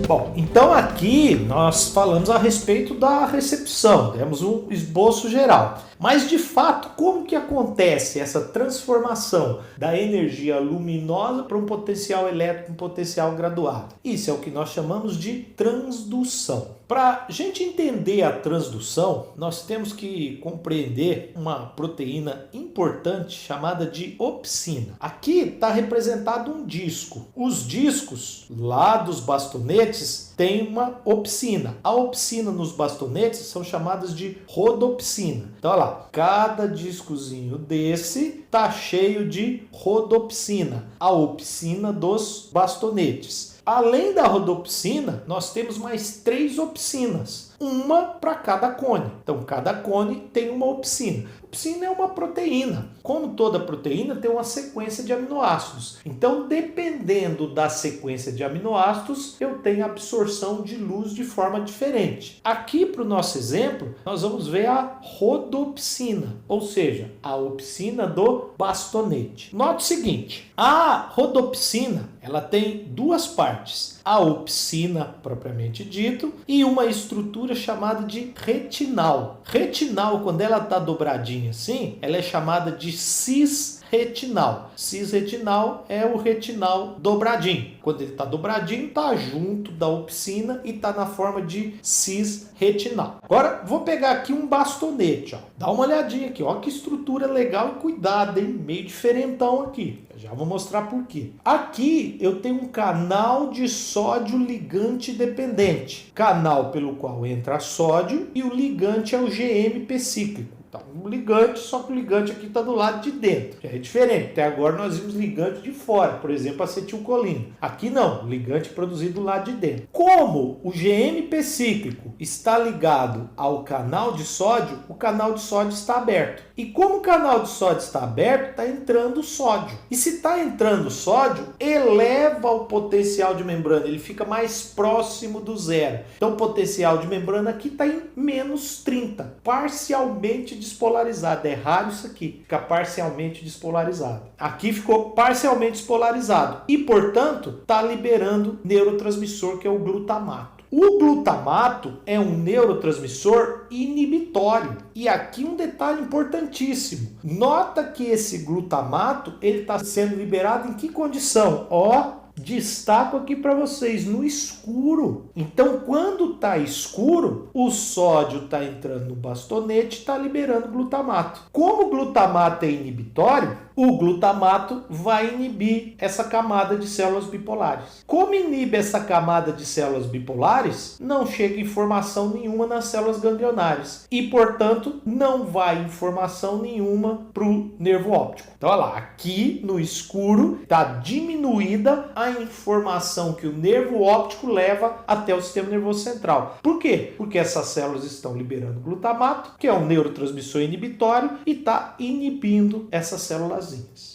Bom, então aqui nós falamos a respeito da recepção, demos um esboço geral. Mas de fato, como que acontece essa transformação da energia luminosa para um potencial elétrico, um potencial graduado? Isso é o que nós chamamos de transdução. Para a gente entender a transdução, nós temos que compreender uma proteína importante chamada de opsina. Aqui está representado um disco. Os discos lá dos bastonetes têm uma opsina. A opsina nos bastonetes são chamadas de rodopsina. Então, olha lá, cada discozinho desse está cheio de rodopsina, a opsina dos bastonetes. Além da rodopsina, nós temos mais 3 opsinas, uma para cada cone. Então, cada cone tem uma opsina. Opsina é uma proteína. Como toda proteína, tem uma sequência de aminoácidos. Então, dependendo da sequência de aminoácidos, eu tenho absorção de luz de forma diferente. Aqui, para o nosso exemplo, nós vamos ver a rodopsina, ou seja, a opsina do bastonete. Note o seguinte, a rodopsina, ela tem 2 partes. A opsina, propriamente dito, e uma estrutura chamada de retinal. Retinal, quando ela está dobradinha assim, ela é chamada de cisretinal. Cisretinal é o retinal dobradinho. Quando ele está dobradinho, está junto da opsina e está na forma de cisretinal. Agora, vou pegar aqui um bastonete. Ó. Dá uma olhadinha aqui. Ó, que estrutura legal e cuidado, hein? Meio diferentão aqui. Eu já vou mostrar por quê. Aqui eu tenho um canal de sódio ligante dependente. Canal pelo qual entra sódio e o ligante é o GMP cíclico. Então, um ligante, só que o ligante aqui está do lado de dentro. Já é diferente. Até agora nós vimos ligante de fora, por exemplo, acetilcolina. Aqui não, ligante produzido do lado de dentro. Como o GMP cíclico está ligado ao canal de sódio, o canal de sódio está aberto. E como o canal de sódio está aberto, está entrando sódio. E se está entrando sódio, eleva o potencial de membrana, ele fica mais próximo do zero. Então o potencial de membrana aqui está em menos 30, parcialmente despolarizado. É raro isso aqui, fica parcialmente despolarizado. Aqui ficou parcialmente despolarizado e, portanto, está liberando neurotransmissor, que é o glutamato. O glutamato é um neurotransmissor inibitório. E aqui um detalhe importantíssimo. Nota que esse glutamato ele está sendo liberado em que condição? Ó, destaco aqui para vocês, no escuro. Então, quando está escuro, o sódio está entrando no bastonete e está liberando glutamato. Como o glutamato é inibitório, o glutamato vai inibir essa camada de células bipolares. Como inibe essa camada de células bipolares, não chega informação nenhuma nas células ganglionares e, portanto, não vai informação nenhuma para o nervo óptico. Então, olha lá, aqui no escuro está diminuída a informação que o nervo óptico leva até o sistema nervoso central. Por quê? Porque essas células estão liberando glutamato, que é um neurotransmissor inibitório, e está inibindo essas células.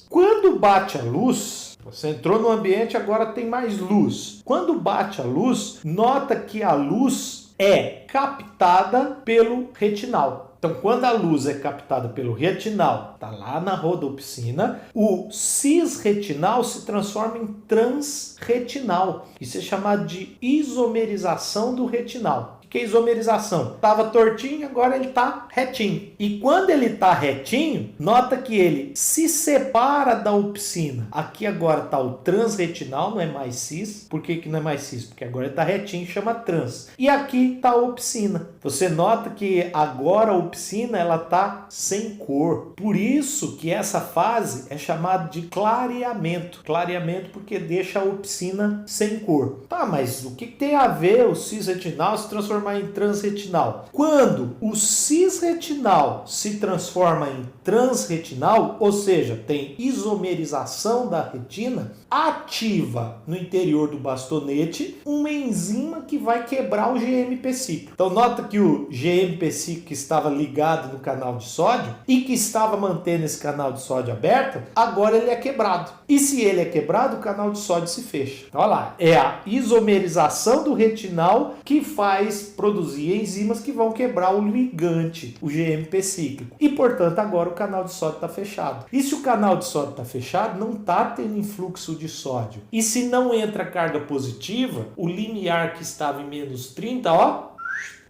Quando bate a luz, você entrou no ambiente, agora tem mais luz. Quando bate a luz, nota que a luz é captada pelo retinal. Então, quando a luz é captada pelo retinal, está lá na rodopsina, o cisretinal se transforma em transretinal. Isso é chamado de isomerização do retinal. Que é isomerização? Estava tortinho, agora ele está retinho. E quando ele está retinho, nota que ele se separa da opsina. Aqui agora está o transretinal, não é mais cis. Por que não é mais cis? Porque agora ele está retinho, chama trans. E aqui está a opsina. Você nota que agora a opsina está sem cor. Por isso que essa fase é chamada de clareamento. Clareamento porque deixa a opsina sem cor. Tá, mas o que tem a ver o cisretinal se transformar em transretinal? Quando o cisretinal se transforma em transretinal, ou seja, tem isomerização da retina, ativa no interior do bastonete uma enzima que vai quebrar o GMP cíclico. Então nota que o GMP cíclico estava ligado no canal de sódio e que estava mantendo esse canal de sódio aberto, agora ele é quebrado. E se ele é quebrado, o canal de sódio se fecha. Então olha lá, é a isomerização do retinal que faz produzir enzimas que vão quebrar o ligante, o GMP cíclico. E, portanto, agora o canal de sódio está fechado. E se o canal de sódio está fechado, não está tendo influxo de sódio. E se não entra carga positiva, o limiar que estava em menos 30, ó,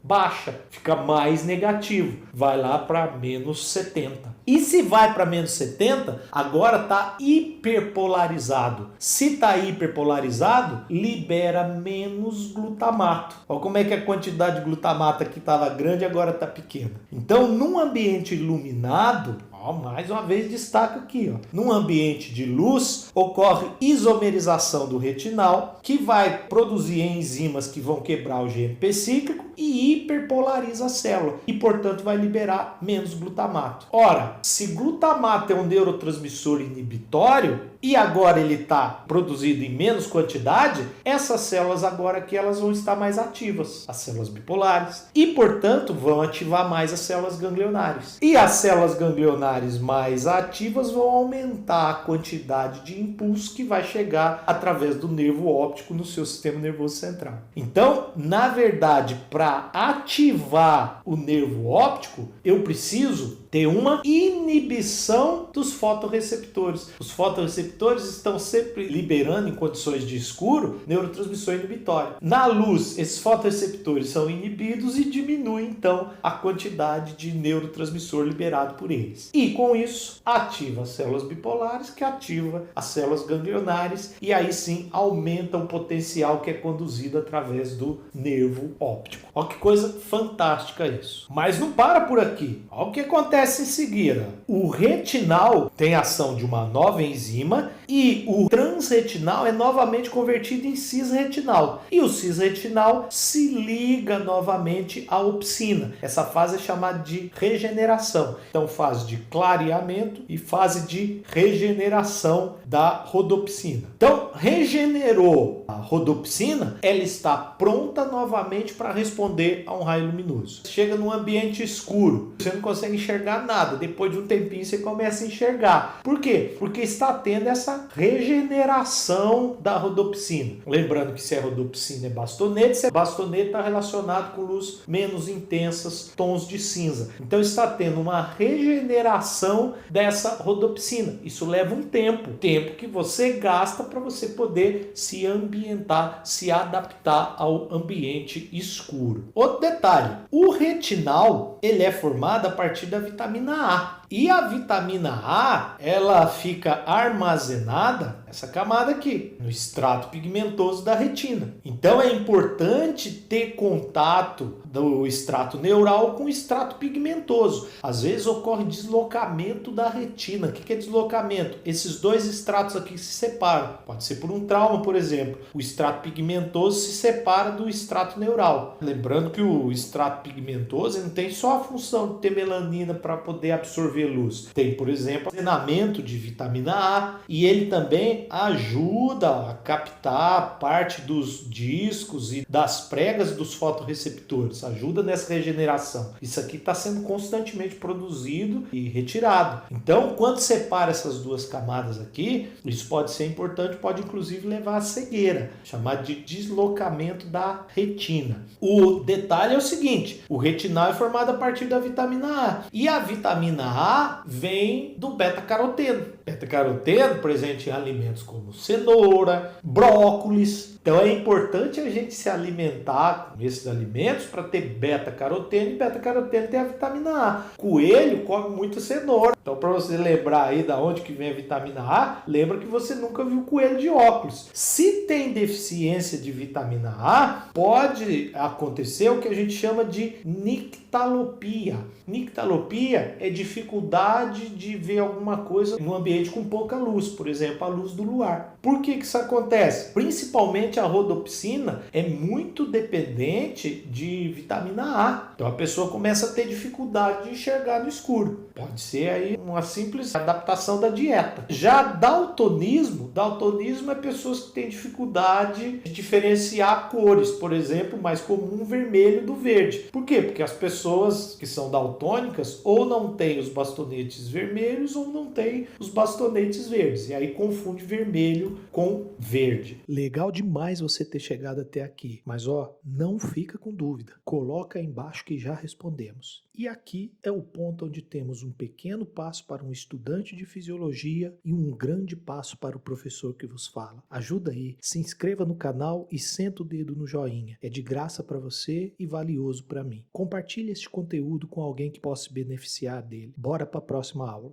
baixa, fica mais negativo, vai lá para menos 70. E se vai para menos 70, agora está hiperpolarizado. Se está hiperpolarizado, libera menos glutamato. Olha como é que a quantidade de glutamato aqui estava grande, agora está pequena. Então, num ambiente iluminado, mais uma vez destaca aqui, ó. Num ambiente de luz, ocorre isomerização do retinal, que vai produzir enzimas que vão quebrar o GMP cíclico e hiperpolariza a célula e, portanto, vai liberar menos glutamato. Ora, se glutamato é um neurotransmissor inibitório e agora ele está produzido em menos quantidade, essas células agora que elas vão estar mais ativas, as células bipolares, e, portanto, vão ativar mais as células ganglionares. E as células ganglionares mais ativas vão aumentar a quantidade de impulso que vai chegar através do nervo óptico no seu sistema nervoso central. Então, na verdade, para ativar o nervo óptico, eu preciso ter uma inibição dos fotorreceptores. Os fotorreceptores estão sempre liberando, em condições de escuro, neurotransmissor inibitório. Na luz, esses fotorreceptores são inibidos e diminui, então, a quantidade de neurotransmissor liberado por eles. E, com isso, ativa as células bipolares, que ativa as células ganglionares, e aí sim aumenta o potencial que é conduzido através do nervo óptico. Olha que coisa fantástica isso. Mas não para por aqui. Olha o que acontece em seguida. O retinal tem ação de uma nova enzima e o transretinal é novamente convertido em cisretinal. E o cisretinal se liga novamente à opsina. Essa fase é chamada de regeneração. Então, fase de clareamento e fase de regeneração da rodopsina. Então, regenerou a rodopsina, ela está pronta novamente para responder a um raio luminoso. Chega num ambiente escuro, você não consegue enxergar nada. Depois de um tempinho você começa a enxergar. Por quê? Porque está tendo essa regeneração da rodopsina. Lembrando que se a rodopsina é bastonete, se é bastonete está relacionado com luz menos intensas, tons de cinza. Então está tendo uma regeneração dessa rodopsina. Isso leva um tempo que você gasta para você poder se ambientar, se adaptar ao ambiente escuro. Outro detalhe, o retinal ele é formado a partir da vitamina A. E a vitamina A, ela fica armazenada, essa camada aqui, no extrato pigmentoso da retina. Então é importante ter contato do extrato neural com o extrato pigmentoso. Às vezes ocorre deslocamento da retina. O que é deslocamento? Esses dois extratos aqui se separam. Pode ser por um trauma, por exemplo. O extrato pigmentoso se separa do extrato neural. Lembrando que o extrato pigmentoso não tem só a função de ter melanina para poder absorver luz. Tem, por exemplo, armazenamento de vitamina A e ele também ajuda a captar parte dos discos e das pregas dos fotorreceptores, ajuda nessa regeneração. Isso aqui está sendo constantemente produzido e retirado. Então, quando separa essas duas camadas aqui, isso pode ser importante, pode inclusive levar à cegueira, chamado de deslocamento da retina. O detalhe é o seguinte, o retinal é formado a partir da vitamina A e a vitamina A vem do beta-caroteno. Beta-caroteno presente em alimentos como cenoura, brócolis. Então é importante a gente se alimentar com esses alimentos para ter beta-caroteno e beta-caroteno tem a vitamina A. Coelho come muita cenoura. Então para você lembrar aí da onde que vem a vitamina A, lembra que você nunca viu coelho de óculos. Se tem deficiência de vitamina A, pode acontecer o que a gente chama de nictalopia. Nictalopia é dificuldade de ver alguma coisa em um ambiente com pouca luz, por exemplo, a luz do luar. Por que isso acontece? Principalmente a rodopsina é muito dependente de vitamina A. Então a pessoa começa a ter dificuldade de enxergar no escuro. Pode ser aí uma simples adaptação da dieta. Já daltonismo é pessoas que têm dificuldade de diferenciar cores, por exemplo, mais comum o vermelho do verde. Por quê? Porque as pessoas que são daltônicas ou não têm os bastonetes vermelhos ou não têm os bastonetes verdes. E aí confunde vermelho com verde. Legal demais você ter chegado até aqui, mas não fica com dúvida. Coloca aí embaixo que já respondemos. E aqui é o ponto onde temos um pequeno passo para um estudante de fisiologia e um grande passo para o professor que vos fala. Ajuda aí, se inscreva no canal e senta o dedo no joinha. É de graça para você e valioso para mim. Compartilhe este conteúdo com alguém que possa se beneficiar dele. Bora para a próxima aula.